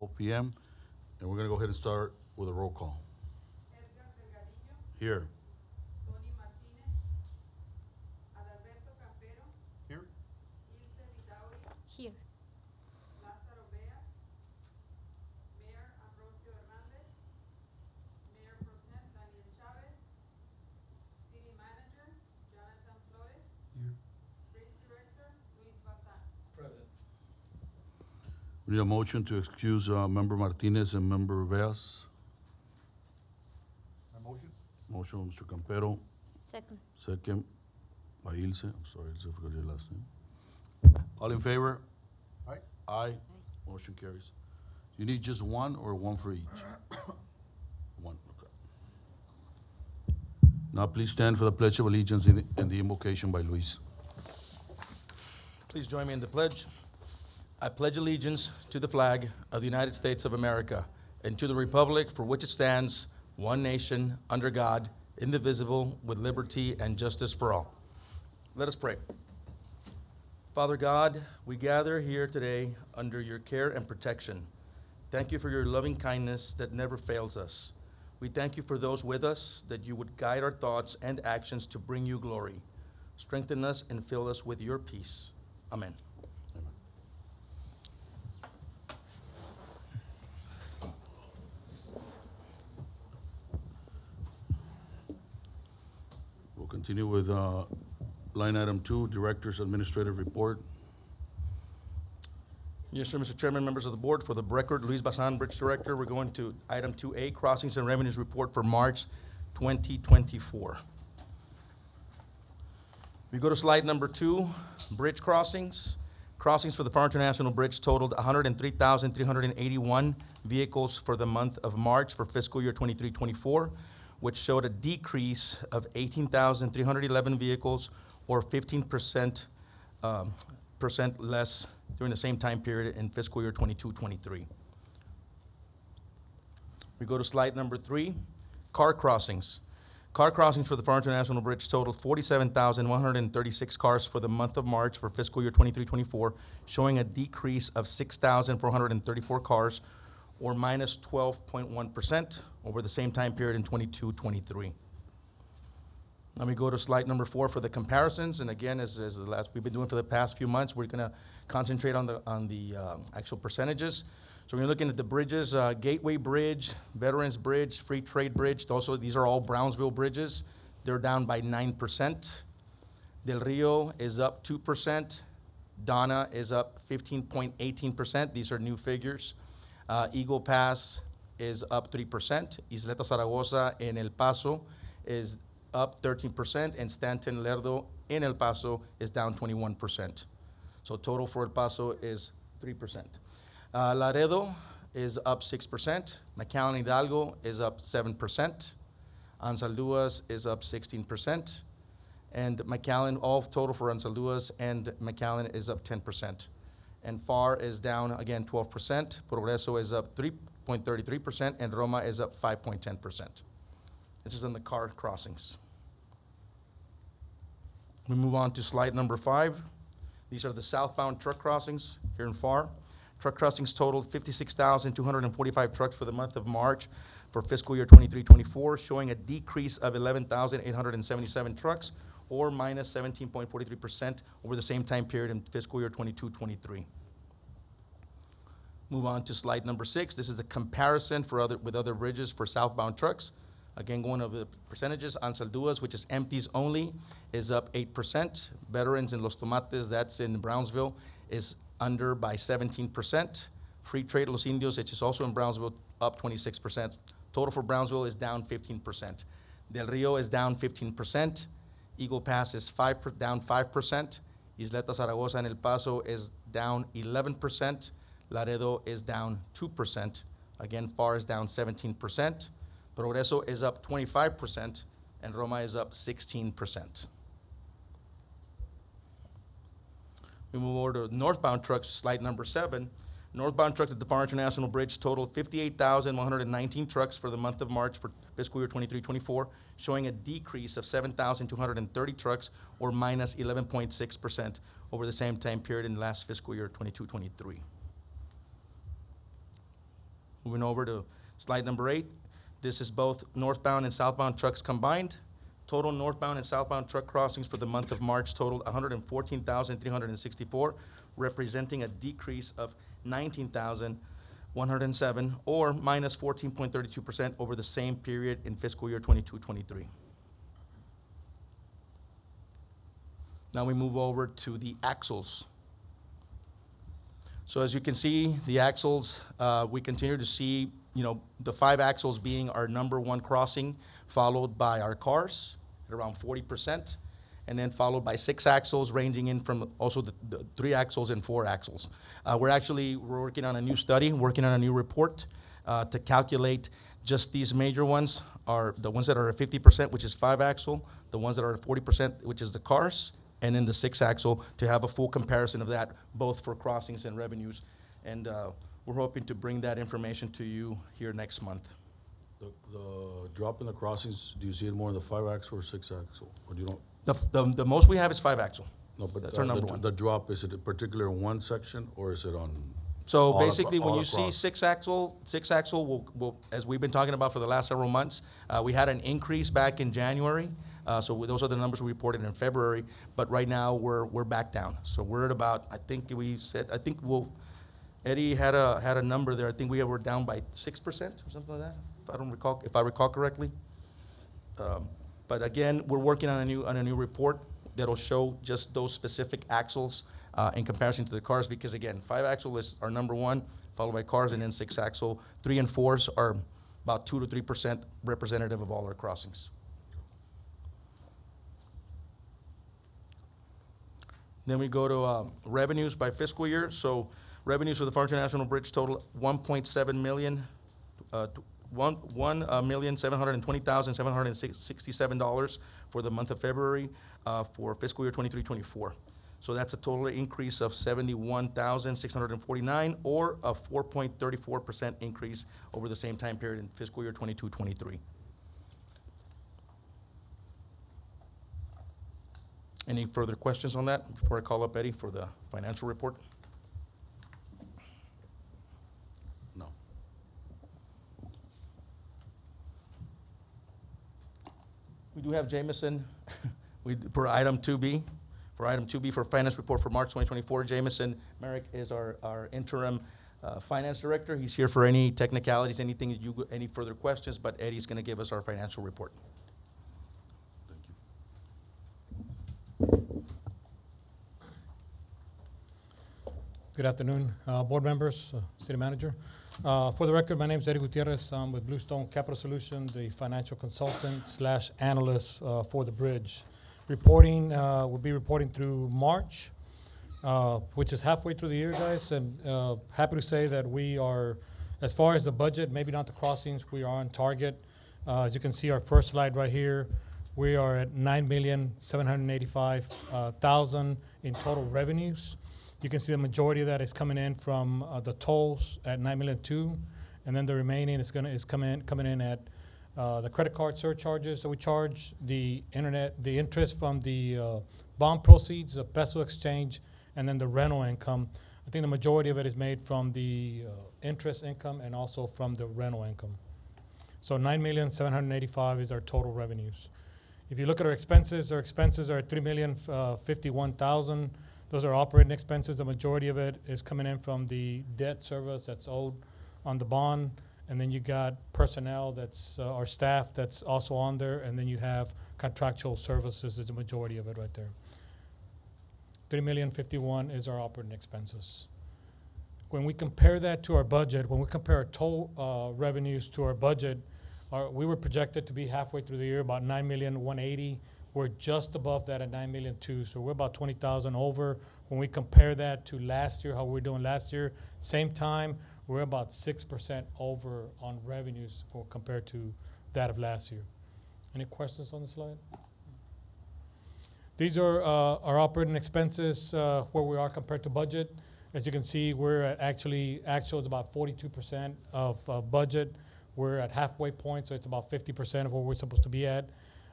p.m. And we're going to go ahead and start with a roll call. Edgar Delgadillo, Here. Tony Martinez, Adalberto Campero, Here. Ilse Vidauri, Here. Lázaro Beas, Mayor Ambrosio Hernandez, Mayor Pro Tem Daniel Chavez, City Manager Jonathan Flores, Here. Bridge Director Luis Bazan. Present. We need a motion to excuse Member Martinez and Member Veas. My motion? Motion by Mr. Campero, Second. second by Ilse. I'm sorry, Ilse, I forgot your last name. All in favor? Aye. Aye. Motion carries. You need just one or one for each? One, okay. Now please stand for the Pledge of Allegiance and the invocation by Luis. Please join me in the pledge. I pledge allegiance to the flag of the United States of America and to the republic for which it stands, one nation, under God, indivisible, with liberty and justice for all. Let us pray. Father God, we gather here today under your care and protection. Thank you for your loving kindness that never fails us. We thank you for those with us, that you would guide our thoughts and actions to bring you glory. Strengthen us and fill us with your peace. Amen. Amen. We'll continue with line item 2, Director's Administrative Report. Yes, sir, Mr. Chairman, members of the board, for the record, Luis Bazan, Bridge Director. We're going to item 2A, Crossings and Revenues Report for March 2024. We go to slide number 2, Bridge Crossings. Crossings for the Pharr International Bridge totaled 103,381 vehicles for the month of March for fiscal year 23-24, which showed a decrease of 18,311 vehicles, or 15% less during the same time period in fiscal year 22-23. We go to slide number 3, car crossings. Car crossings for the Pharr International Bridge totaled 47,136 cars for the month of March for fiscal year 23-24, showing a decrease of 6,434 cars, or minus 12.1% over the same time period in 22-23. Let me go to slide number 4 for the comparisons. And again, as the last we've been doing for the past few months, we're going to concentrate on the actual percentages. So we're looking at the bridges: Gateway Bridge, Veterans Bridge, Free Trade Bridge. Also, these are all Brownsville bridges. They're down by 9%. Del Rio is up 2%. Donna is up 15.18%. These are new figures. Eagle Pass is up 3%. Isleta Zaragoza in El Paso is up 13%, and Stanton Lerdo in El Paso is down 21%. So total for El Paso is 3%. Laredo is up 6%. McAllen Hidalgo is up 7%. Anzalduas is up 16%. And McAllen, all total for Anzalduas and McAllen is up 10%. And Pharr is down again 12%. Progreso is up 3.33%, and Roma is up 5.10%. This is on the car crossings. We move on to slide number 5. These are the southbound truck crossings here in Pharr. Truck crossings totaled 56,245 trucks for the month of March for fiscal year 23-24, showing a decrease of 11,877 trucks, or minus 17.43% over the same time period in fiscal year 22-23. Move on to slide number 6. This is a comparison with other bridges for southbound trucks. Again, going over the percentages: Anzalduas, which is empties only, is up 8%. Veterans in Los Tomates, that's in Brownsville, is under by 17%. Free Trade Los Indios, which is also in Brownsville, up 26%. Total for Brownsville is down 15%. Del Rio is down 15%. Eagle Pass is down 5%. Isleta Zaragoza and El Paso is down 11%. Laredo is down 2%. Again, Pharr is down 17%. Progreso is up 25%, and Roma is up 16%. We move over to northbound trucks, slide number 7. Northbound trucks at the Pharr International Bridge totaled 58,119 trucks for the month of March for fiscal year 23-24, showing a decrease of 7,230 trucks, or minus 11.6% over the same time period in last fiscal year 22-23. Move on to slide number 8. These are the southbound truck crossings here in Pharr. Truck crossings totaled 58,119 trucks for the month of March for fiscal year 23-24, showing a decrease of 7,230 trucks, or minus 11.6% over the same time period in last fiscal year 22-23. Moving over to slide number 8. This is both northbound and southbound trucks combined. Total northbound and southbound truck crossings for the month of March totaled 114,364, representing a decrease of 19,107, or minus 14.32% over the same period in fiscal year 22-23. Now we move over to the axles. So as you can see, the axles, we continue to see, the 5 axles being our number 1 crossing, followed by our cars at around 40%, and then followed by 6 axles, ranging in from also the 3 axles and 4 axles. We're working on a new study, working on a new report to calculate just these major ones, are the ones that are at 50%, which is 5 axle, the ones that are at 40%, which is the cars, and then the 6 axle, to have a full comparison of that, both for crossings and revenues. And we're hoping to bring that information to you here next month. The drop in the crossings, do you see it more in the 5 axle or 6 axle? Or do you don't? The most we have is 5 axle. No, but That's our number 1. the drop, is it in particular in one section or is it on? So all basically, when all you see across? 6 axle will, as we've been talking about for the last several months, we had an increase back in January. So those are the numbers we reported in February, but right now we're back down. So we're at about, Eddie had a number there. I think we were down by 6% or something like that, if I recall correctly. But again, we're working on a new report that'll show just those specific axles in comparison to the cars, because again, 5 axle is our number 1, followed by cars, and then 6 axle. 3 and 4s are about 2 to 3% representative of all our crossings. Then we go to revenues by fiscal year. So revenues for the Pharr International Bridge total $1.7 million, $1,720,767 for the month of February for fiscal year 23-24. So that's a total increase of $71,649, or a 4.34% increase over the same time period in fiscal year 22-23. Any further questions on that before I call up Eddie for the financial report? No. We do have Jameson for item 2B. For item 2B for finance report for March 2024, Jameson Merrick is our interim finance director. He's here for any technicalities, any further questions, but Eddie's going to give us our financial report. Thank you. Good afternoon, board members, city manager. For the record, my name is Eddie Gutierrez. I'm with Bluestone Capital Solutions, the financial consultant / analyst for the bridge. We'll be reporting through March, which is halfway through the year, guys, and happy to say that we are, as far as the budget, maybe not the crossings, we are on target. As you can see, our first slide right here, we are at $9,785,000 in total revenues. You can see the majority of that is coming in from the tolls at $9,200,000, and then the remaining is coming in at the credit card surcharges that we charge, the interest from the bond proceeds, the peso exchange, and then the rental income. I think the majority of it is made from the interest income and also from the rental income. So $9,785,000 is our total revenues. If you look at our expenses are at $3,051,000. Those are operating expenses. The majority of it is coming in from the debt service that's owed on the bond. And then you got personnel, that's our staff that's also on there. And then you have contractual services is the majority of it right there. $3,051,000 is our operating expenses. When we compare that to our budget, when we compare our toll revenues to our budget, we were projected to be halfway through the year about $9,180,000. We're just above that at $9,200,000, so we're about $20,000 over. When we compare that to last year, how we were doing last year, same time, we're about 6% over on revenues compared to that of last year. Any questions on the slide? These are our operating expenses, where we are compared to budget. As you can see, we're at actual is about 42% of budget. We're at halfway point, so it's about 50% of where we're supposed to be at.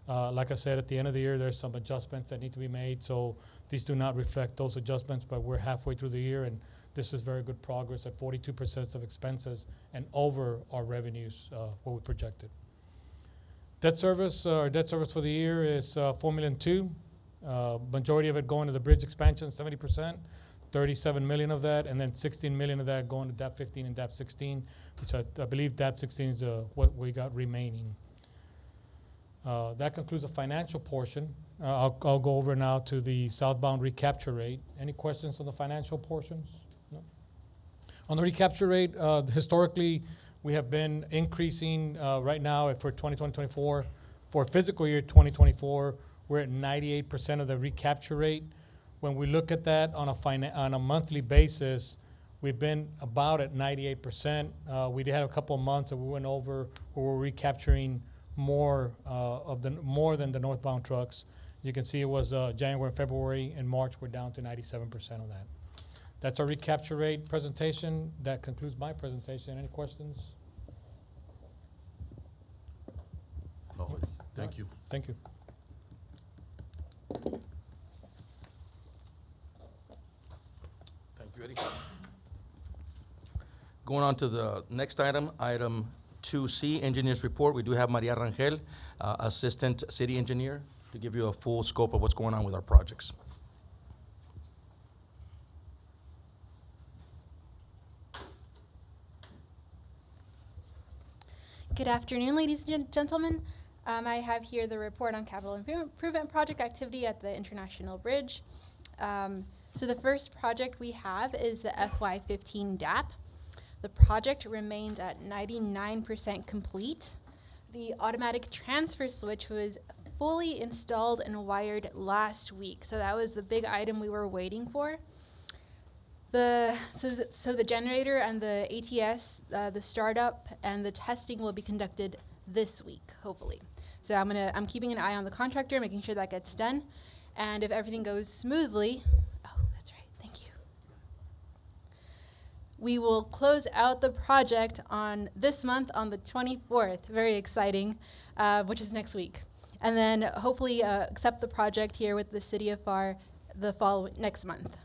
Like I said, at the end of the year, there's some adjustments that need to be made, so these do not reflect those adjustments, but we're halfway through the year, and this is very good progress at 42% of expenses and over our revenues, what we projected. Debt service, our debt service for the year is 4,200,000. Majority of it going to the bridge expansion, 70%, 37 million of that, and then 16 million of that going to DAP 15 and DAP 16, which I believe DAP 16 is what we got remaining. That concludes the financial portion. I'll go over now to the southbound recapture rate. Any questions on the financial portions? No? On the recapture rate, historically, we have been increasing right now for 2024. For fiscal year 2024, we're at 98% of the recapture rate. When we look at that on a monthly basis, we've been about at 98%. We had a couple of months that we went over where we're recapturing more than the northbound trucks. You can see it was January, February, and March. We're down to 97% of that. That's our recapture rate presentation. That concludes my presentation. Any questions? No, thank you. Thank you. Thank you, Eddie. Going on to the next item, item 2C, Engineer's Report. We do have Maria Rangel, Assistant City Engineer, to give you a full scope of what's going on with our projects. Good afternoon, ladies and gentlemen. I have here the report on capital improvement project activity at the International Bridge. So the first project we have is the FY15 DAP. The project remains at 99% complete. The automatic transfer switch was fully installed and wired last week, so that was the big item we were waiting for. So the generator and the ATS, the startup and the testing will be conducted this week, hopefully. So I'm keeping an eye on the contractor, making sure that gets done. And if everything goes smoothly, oh, that's right, thank you. We will close out the project on this month on the 24th, very exciting, which is next week. And then hopefully accept the project here with the City of Pharr next month.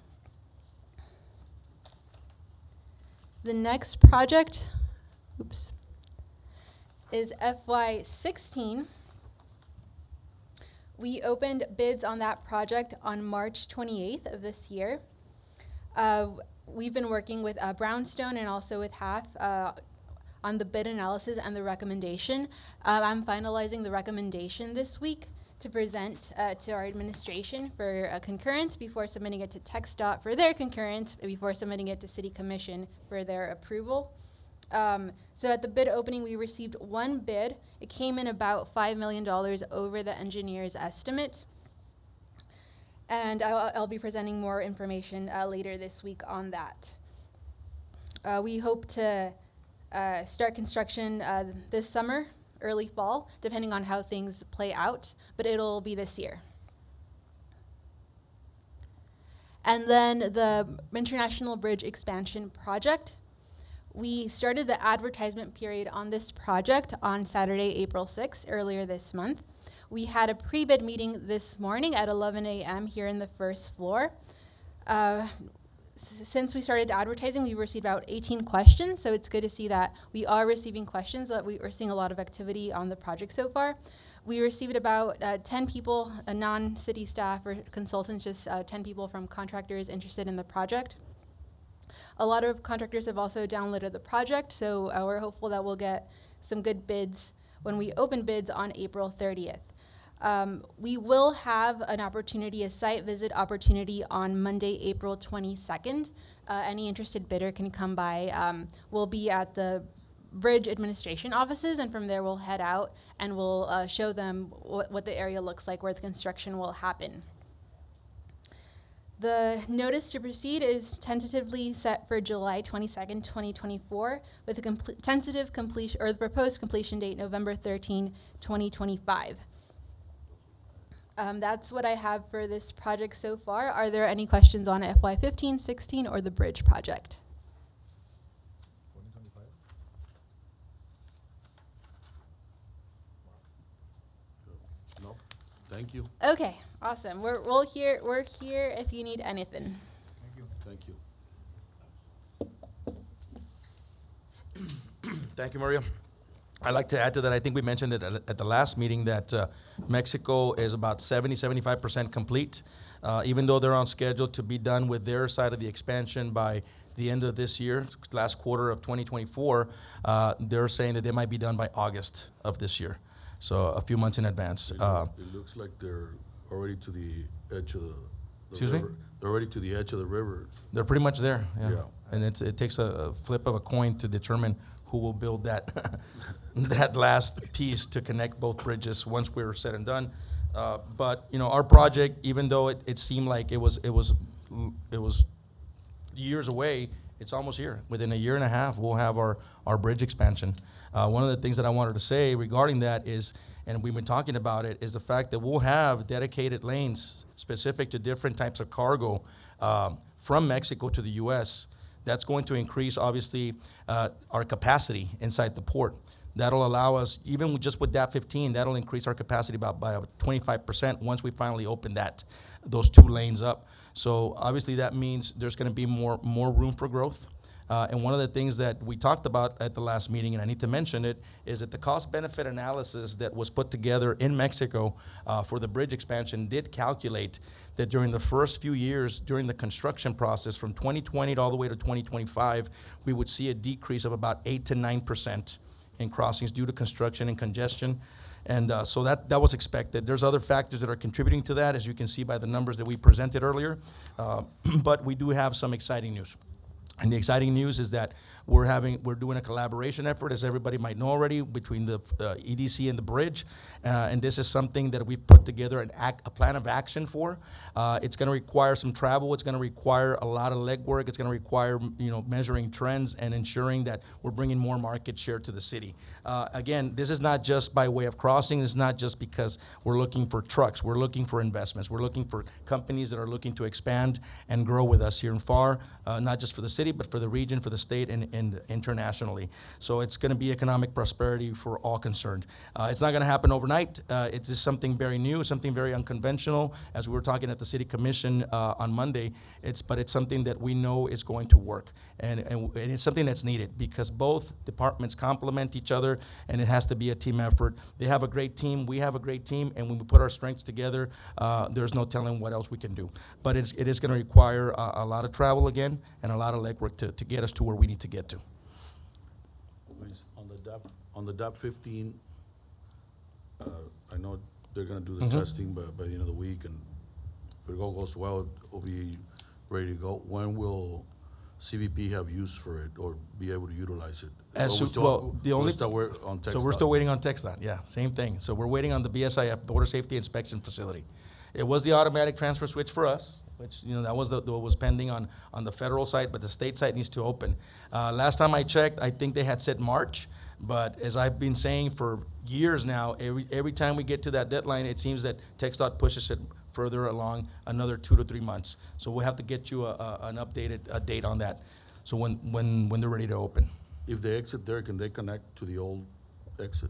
The next project, is FY16. We opened bids on that project on March 28th of this year. We've been working with Brownstone and also with HAF on the bid analysis and the recommendation. I'm finalizing the recommendation this week to present to our administration for concurrence before submitting it to TxDOT for their concurrence, before submitting it to City Commission for their approval. So at the bid opening, we received one bid. It came in about $5 million over the engineer's estimate. And I'll be presenting more information later this week on that. We hope to start construction this summer, early fall, depending on how things play out, but it'll be this year. And then the International Bridge Expansion Project. We started the advertisement period on this project on Saturday, April 6th, earlier this month. We had a pre-bid meeting this morning at 11 a.m. here in the first floor. Since we started advertising, we received about 18 questions, so it's good to see that we are receiving questions, that we are seeing a lot of activity on the project so far. We received about 10 people, non-city staff or consultants, just 10 people from contractors interested in the project. A lot of contractors have also downloaded the project, so we're hopeful that we'll get some good bids when we open bids on April 30th. We will have an opportunity, a site visit opportunity on Monday, April 22nd. Any interested bidder can come by. We'll be at the bridge administration offices, and from there we'll head out and we'll show them what the area looks like, where the construction will happen. The notice to proceed is tentatively set for July 22nd, 2024, with a tentative completion, or the proposed completion date, November 13, 2025. That's what I have for this project so far. Are there any questions on FY15, 16, or the bridge project? 2025? No? Thank you. Okay, awesome. We're here if you need anything. Thank you. Thank you, Maria. I'd like to add to that. I think we mentioned it at the last meeting that Mexico is about 75% complete. Even though they're on schedule to be done with their side of the expansion by the end of this year, last quarter of 2024, they're saying that they might be done by August of this year. So a few months in advance. It looks like they're already to the edge of the Excuse me? river. They're already to the edge of the river. They're pretty much there. Yeah. Yeah. And it takes a flip of a coin to determine who will build that that last piece to connect both bridges once we're said and done. But our project, even though it seemed like it was years away, it's almost here. Within a year and a half, we'll have our bridge expansion. One of the things that I wanted to say regarding that is, and we've been talking about it, is the fact that we'll have dedicated lanes specific to different types of cargo from Mexico to the U.S. That's going to increase, obviously, our capacity inside the port. That'll allow us, even just with DAP 15, that'll increase our capacity by about 25% once we finally open those two lanes up. So obviously that means there's going to be more room for growth. And one of the things that we talked about at the last meeting, and I need to mention it, is that the cost-benefit analysis that was put together in Mexico for the bridge expansion did calculate that during the first few years during the construction process, from 2020 all the way to 2025, we would see a decrease of about 8 to 9% in crossings due to construction and congestion. And so that was expected. There's other factors that are contributing to that, as you can see by the numbers that we presented earlier. But we do have some exciting news. And the exciting news is that we're doing a collaboration effort, as everybody might know already, between the EDC and the bridge. And this is something that we've put together a plan of action for. It's going to require some travel. It's going to require a lot of legwork. It's going to require measuring trends and ensuring that we're bringing more market share to the city. Again, this is not just by way of crossing. It's not just because we're looking for trucks. We're looking for investments. We're looking for companies that are looking to expand and grow with us here in Pharr, not just for the city, but for the region, for the state, and internationally. So it's going to be economic prosperity for all concerned. It's not going to happen overnight. It is something very new, something very unconventional. As we were talking at the City Commission on Monday, but it's something that we know is going to work. And it's something that's needed because both departments complement each other, and it has to be a team effort. They have a great team. We have a great team. And when we put our strengths together, there's no telling what else we can do. But it is going to require a lot of travel again and a lot of legwork to get us to where we need to get to. Luis, on the DAP 15, I know they're going to do the testing by the end of the week, and if it all goes well, it'll be ready to go. When will CBP have use for it or be able to utilize it? So we're still waiting on TxDOT. Yeah, same thing. So we're waiting on the BSIF, Border Safety Inspection Facility. It was the automatic transfer switch for us, which that was what was pending on the federal side, but the state side needs to open. Last time I checked, I think they had said March, but as I've been saying for years now, every time we get to that deadline, it seems that TxDOT pushes it further along another 2 to 3 months. So we'll have to get you an updated date on that. So when they're ready to open. If they exit there, can they connect to the old exit?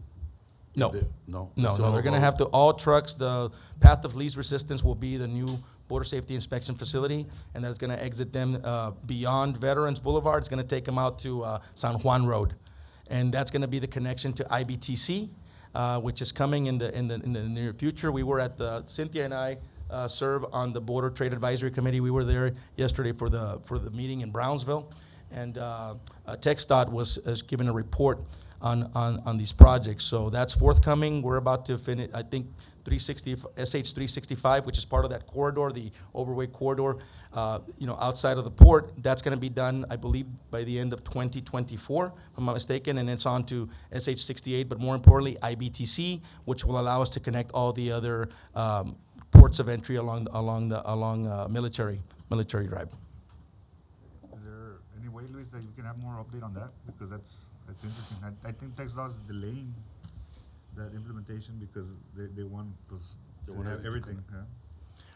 No. No. No, they're going to have to, all trucks, the path of least resistance will be the new Border Safety Inspection Facility, and that's going to exit them beyond Veterans Boulevard. It's going to take them out to San Juan Road. And that's going to be the connection to IBTC, which is coming in the near future. We were at Cynthia and I serve on the Border Trade Advisory Committee. We were there yesterday for the meeting in Brownsville, and TxDOT was given a report on these projects. So that's forthcoming. We're about to finish, I think, SH 365, which is part of that corridor, the overweight corridor, outside of the port. That's going to be done, I believe, by the end of 2024, if I'm not mistaken, and it's on to SH 68, but more importantly, IBTC, which will allow us to connect all the other ports of entry along Military Drive. Is there any way, Luis, that you can have more update on that? Because that's interesting. I think TxDOT is delaying that implementation because they want to have everything. Yeah.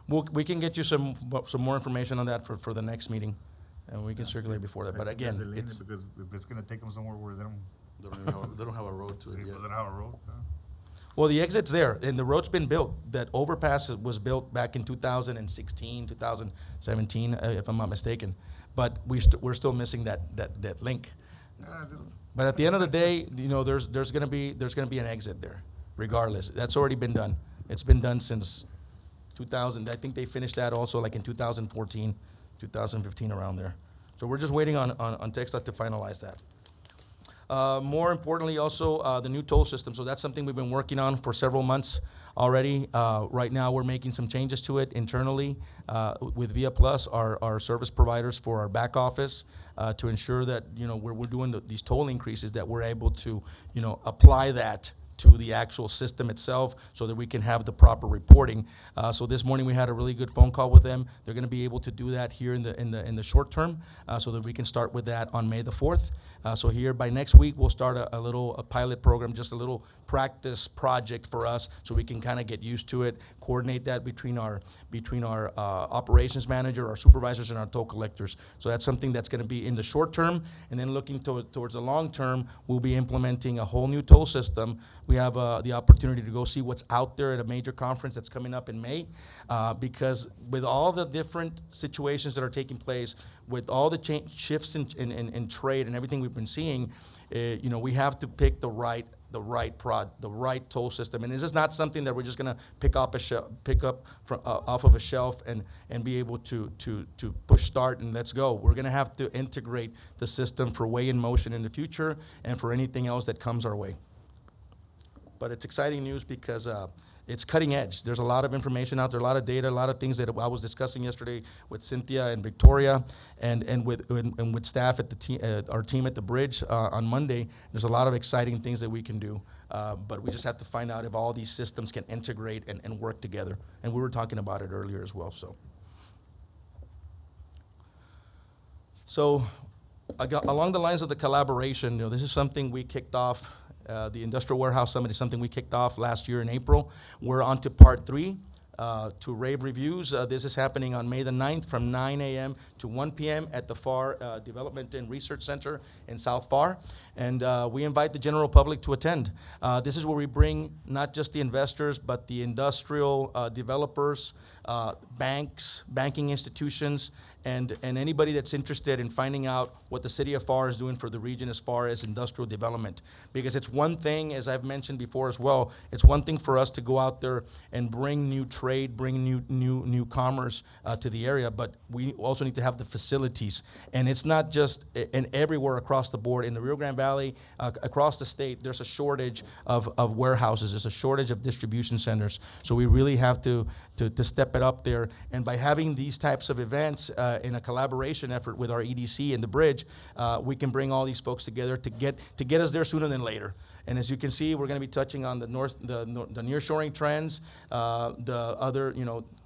Well, we can get you some more information on that for the next meeting, and we can circulate before that. But again, it's because if it's going to take them somewhere where they don't They don't have a road to it it yet. doesn't have a road. Well, the exit's there, and the road's been built. That overpass was built back in 2016, 2017, if I'm not mistaken. But we're still missing that link. But at the end of the day, there's gonna be an exit there, regardless. That's already been done. It's been done since 2000. I think they finished that also like in 2014, 2015, around there. So we're just waiting on TxDOT to finalize that. More importantly, also the new toll system. So that's something we've been working on for several months already. Right now, we're making some changes to it internally with Via Plus, our service providers for our back office, to ensure that we're doing these toll increases, that we're able to apply that to the actual system itself, so that we can have the proper reporting. So this morning we had a really good phone call with them. They're going to be able to do that here in the short term, so that we can start with that on May the 4th. So here by next week we'll start a pilot program, just a little practice project for us, so we can kind of get used to it, coordinate that between our operations manager, our supervisors, and our toll collectors. So that's something that's going to be in the short term, and then looking towards the long term, we'll be implementing a whole new toll system. We have the opportunity to go see what's out there at a major conference that's coming up in May, because with all the different situations that are taking place, with all the shifts in trade and everything we've been seeing, we have to pick the right toll system. And this is not something that we're just going to pick up off of a shelf and be able to push start and let's go. We're going to have to integrate the system for Way in Motion in the future and for anything else that comes our way. But it's exciting news because it's cutting edge. There's a lot of information out there, a lot of data, a lot of things that I was discussing yesterday with Cynthia and Victoria, and with staff at our team at the bridge on Monday. There's a lot of exciting things that we can do, but we just have to find out if all these systems can integrate and work together. And we were talking about it earlier as well. So along the lines of the collaboration, this is something we kicked off. The Industrial Warehouse Summit is something we kicked off last year in April. We're on to part 3, to rave reviews. This is happening on May the 9th from 9 a.m. to 1 p.m. at the Pharr Development and Research Center in South Pharr. And we invite the general public to attend. This is where we bring not just the investors, but the industrial developers, banks, banking institutions, and anybody that's interested in finding out what the city of Pharr is doing for the region as far as industrial development. Because it's one thing, as I've mentioned before as well, it's one thing for us to go out there and bring new trade, bring new commerce to the area, but we also need to have the facilities. And it's not just everywhere across the board. In the Rio Grande Valley, across the state, there's a shortage of warehouses. There's a shortage of distribution centers. So we really have to step it up there. And by having these types of events, in a collaboration effort with our EDC and the bridge, we can bring all these folks together to get us there sooner than later. And as you can see, we're going to be touching on the nearshoring trends, the other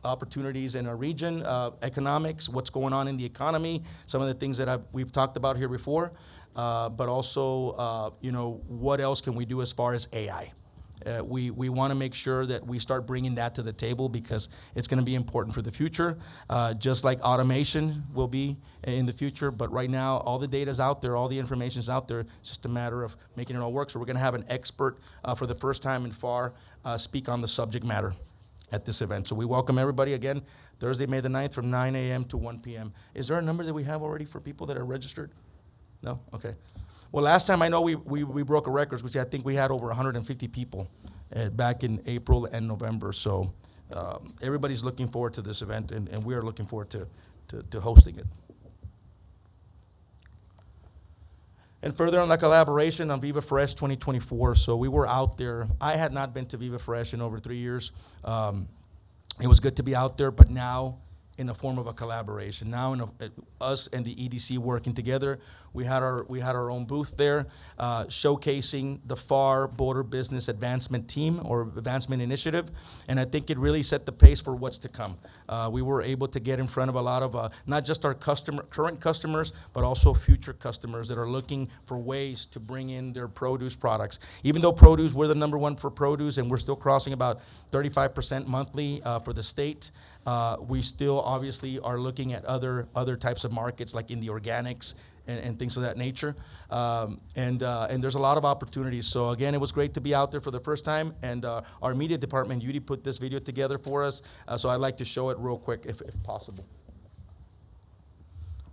opportunities in our region, economics, what's going on in the economy, some of the things that we've talked about here before, but also what else can we do as far as AI. We want to make sure that we start bringing that to the table, because it's going to be important for the future, just like automation will be in the future. But right now, all the data is out there, all the information is out there. It's just a matter of making it all work. So we're going to have an expert for the first time in Pharr speak on the subject matter at this event. So we welcome everybody again, Thursday, May the 9th from 9 a.m. to 1 p.m. Is there a number that we have already for people that are registered? No? Okay. Well, last time I know we broke a record, which I think we had over 150 people back in April and November. So everybody's looking forward to this event, and we are looking forward to hosting it. And further on the collaboration on Viva Fresh 2024. So we were out there. I had not been to Viva Fresh in over 3 years. It was good to be out there, but now in the form of a collaboration. Now us and the EDC working together. We had our own booth there, showcasing the Pharr Border Business Advancement Team, or Advancement Initiative, and I think it really set the pace for what's to come. We were able to get in front of a lot of not just our current customers, but also future customers that are looking for ways to bring in their produce products. Even though produce, we're the #1 for produce, and we're still crossing about 35% monthly for the state. We still obviously are looking at other types of markets, like in the organics and things of that nature. And there's a lot of opportunities. So again, it was great to be out there for the first time. And our media department, Yudi, put this video together for us. So I'd like to show it real quick if possible.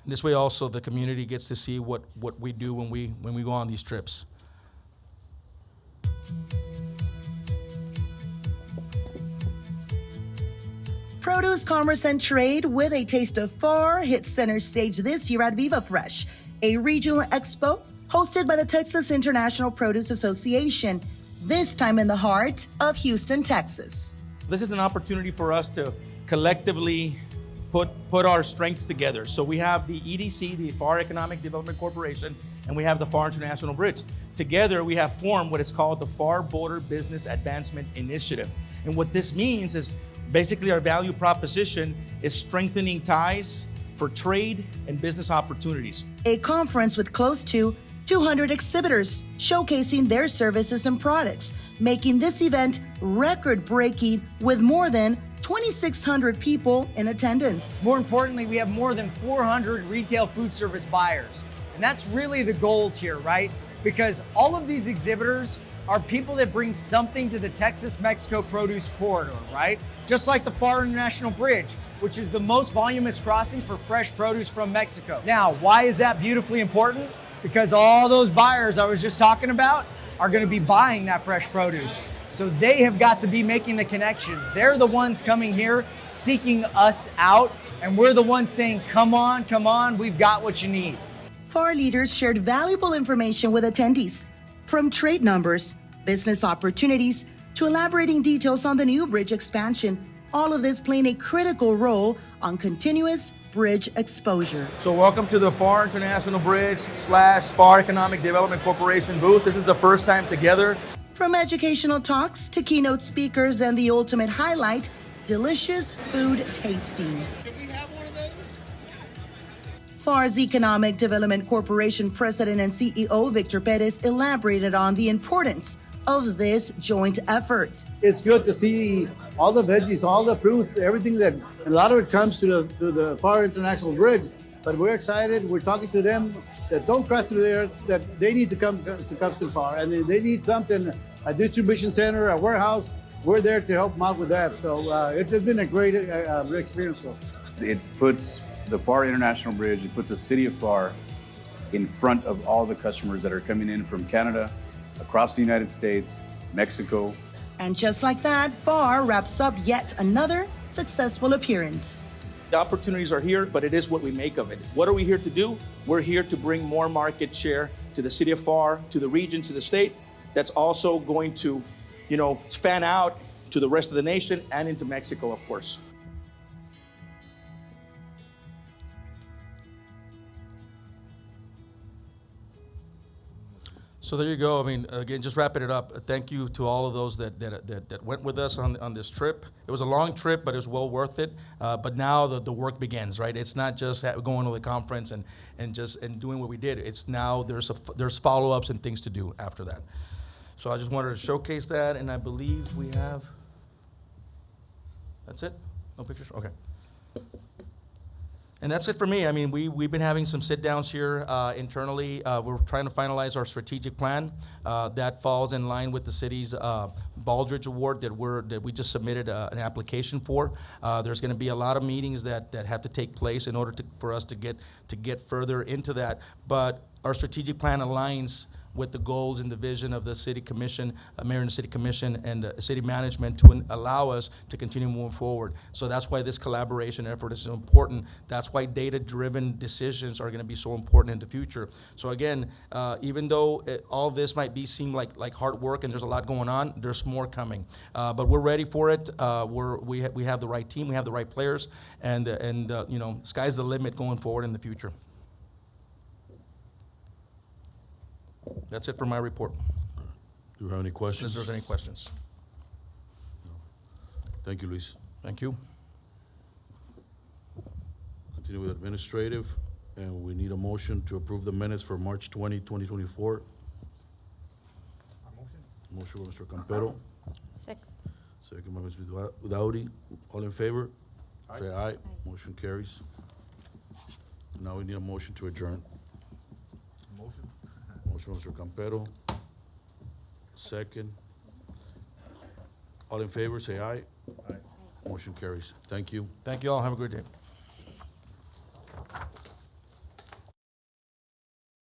And this way also the community gets to see what we do when we go on these trips. Produce, Commerce, and Trade with a Taste of Pharr hits center stage this year at Viva Fresh, a regional expo hosted by the Texas International Produce Association, this time in the heart of Houston, Texas. This is an opportunity for us to collectively put our strengths together. So we have the EDC, the Pharr Economic Development Corporation, and we have the Pharr International Bridge. Together, we have formed what is called the Pharr Border Business Advancement Initiative. And what this means is basically our value proposition is strengthening ties for trade and business opportunities. A conference with close to 200 exhibitors showcasing their services and products, making this event record-breaking with more than 2,600 people in attendance. More importantly, we have more than 400 retail food service buyers. And that's really the goals here, right? Because all of these exhibitors are people that bring something to the Texas-Mexico produce corridor, right? Just like the Pharr International Bridge, which is the most voluminous crossing for fresh produce from Mexico. Now, why is that beautifully important? Because all those buyers I was just talking about are gonna be buying that fresh produce. So they have got to be making the connections. They're the ones coming here, seeking us out, and we're the ones saying, come on, we've got what you need. Pharr leaders shared valuable information with attendees, from trade numbers, business opportunities, to elaborating details on the new bridge expansion. All of this playing a critical role on continuous bridge exposure. So welcome to the Pharr International Bridge / Pharr Economic Development Corporation booth. This is the first time together. From educational talks to keynote speakers and the ultimate highlight, delicious food tasting. Can we have one of those? Pharr's Economic Development Corporation President and CEO Victor Perez elaborated on the importance of this joint effort. It's good to see all the veggies, all the fruits, everything that, and a lot of it comes to the Pharr International Bridge. But we're excited. We're talking to them that don't cross through there, that they need to come to Pharr, and they need something, a distribution center, a warehouse. We're there to help them out with that. So it's been a great experience. So. It puts the Pharr International Bridge, it puts the city of Pharr in front of all the customers that are coming in from Canada, across the United States, Mexico. And just like that, Pharr wraps up yet another successful appearance. The opportunities are here, but it is what we make of it. What are we here to do? We're here to bring more market share to the city of Pharr, to the region, to the state. That's also going to, fan out to the rest of the nation and into Mexico, of course. So there you go. I mean, again, just wrapping it up. Thank you to all of those that went with us on this trip. It was a long trip, but it was well worth it. But now the work begins, right? It's not just going to the conference and doing what we did. It's now there's follow-ups and things to do after that. So I just wanted to showcase that, and I believe we have. That's it. No pictures. Okay. And that's it for me. I mean, we've been having some sit downs here internally. We're trying to finalize our strategic plan that falls in line with the city's Baldridge Award that we just submitted an application for. There's going to be a lot of meetings that have to take place in order for us to get further into that. But our strategic plan aligns with the goals and the vision of the city commission, mayor and the city commission, and city management to allow us to continue moving forward. So that's why this collaboration effort is so important. That's why data-driven decisions are going to be so important in the future. So again, even though all this might seem like hard work and there's a lot going on, there's more coming. But we're ready for it. We have the right team, we have the right players, and sky's the limit going forward in the future. That's it for my report. Do you have any questions? Unless there's any questions. Thank you, Luis. Thank you. Continue with administrative, and we need a motion to approve the minutes for March 20, 2024. Motion by Mr. Campero, Second. second by Ms. Dowdy. All in favor? Say aye. Motion carries. Now we need a motion to adjourn. Motion by Mr. Campero. Second. All in favor, say aye. Motion carries. Thank you. Thank you all. Have a great day.